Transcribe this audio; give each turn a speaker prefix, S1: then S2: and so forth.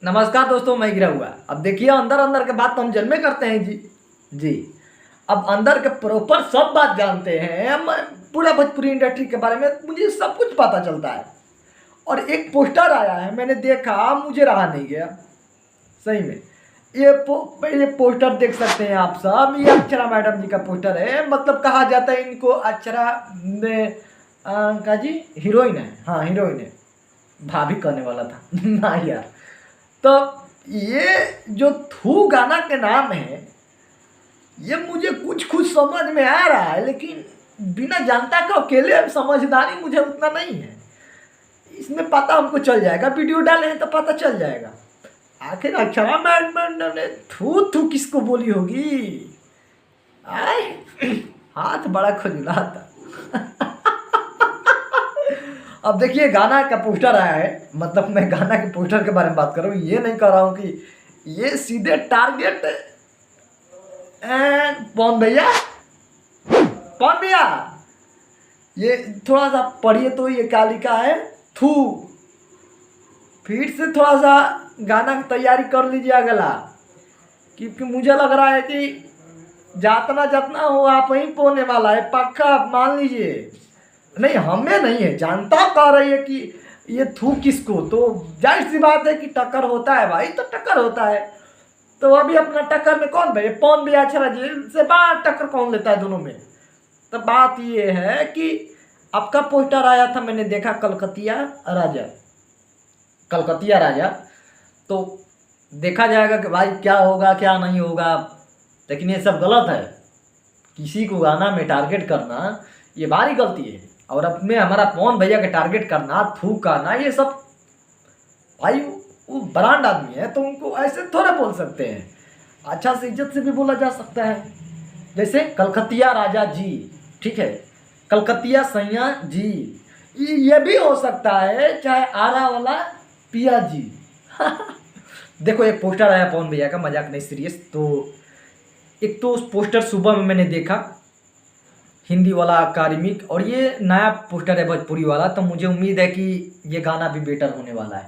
S1: नमस्कार दोस्तों, मैं गिरा हुआ। अब देखिए, अंदर अंदर के बात तो हम जन्मे करते हैं जी। जी। अब अंदर के प्रॉपर सब बात जानते हैं हम। पूरा भोजपुरी इंडस्ट्री के बारे में मुझे सब कुछ पता चलता है। और एक पोस्टर आया है, मैंने देखा, मुझे रहा नहीं गया सही में। ये पोस्टर देख सकते हैं आप सब। ये अक्षरा मैडम जी का पोस्टर है। मतलब कहा जाता है इनको अक्षरा का जी हीरोइन है। हाँ, हीरोइन है। भाभी कहने वाला था ना यार। तो ये जो थू गाना के नाम है, ये मुझे कुछ कुछ समझ में आ रहा है, लेकिन बिना जानता का अकेले समझदारी मुझे उतना नहीं है। इसमें पता हमको चल जाएगा, वीडियो डाले हैं तो पता चल जाएगा। आखिर अक्षरा मैडम ने थू थू किसको बोली होगी? आए हाथ बड़ा खुजला था। अब देखिए, गाना का पोस्टर आया है। मतलब मैं गाना के पोस्टर के बारे में बात कर रहा हूँ, ये नहीं कर रहा हूँ कि ये सीधे टारगेट पवन भैया, पवन भैया, ये थोड़ा सा पढ़िए तो ये क्या लिखा है। थू, फिर से थोड़ा सा गाना की तैयारी कर लीजिए अगला, क्योंकि मुझे लग रहा है कि जातना जितना हो आप ही पोने वाला है, पक्का आप मान लीजिए। नहीं, हमें नहीं है, जानता कह रही है कि ये थू किसको, तो जाहिर सी बात है कि टक्कर होता है भाई, तो टक्कर होता है। तो अभी अपना टक्कर में कौन भाई? पवन भी अच्छा जी से बात टक्कर कौन लेता है दोनों में? तो बात ये है कि आपका पोस्टर आया था, मैंने देखा, कलकतिया राजा, कलकतिया राजा। तो देखा जाएगा कि भाई क्या होगा क्या नहीं होगा। लेकिन ये सब गलत है। किसी को गाना में टारगेट करना ये भारी गलती है। और अब में हमारा पवन भैया का टारगेट करना, थूक करना, ये सब भाई वो ब्रांड आदमी है, तो उनको ऐसे थोड़ा बोल सकते हैं। अच्छा से इज्जत से भी बोला जा सकता है। जैसे कलकतिया राजा जी, ठीक है, कलकतिया सैया जी, ये भी हो सकता है, चाहे आरा वाला पिया जी। देखो, एक पोस्टर आया पवन भैया का, मजाक नहीं, सीरियस। तो एक तो उस पोस्टर सुबह में मैंने देखा, हिंदी वाला का रीमिक, और ये नया पोस्टर है भोजपुरी वाला। तो मुझे उम्मीद है कि ये गाना भी बेटर होने वाला है।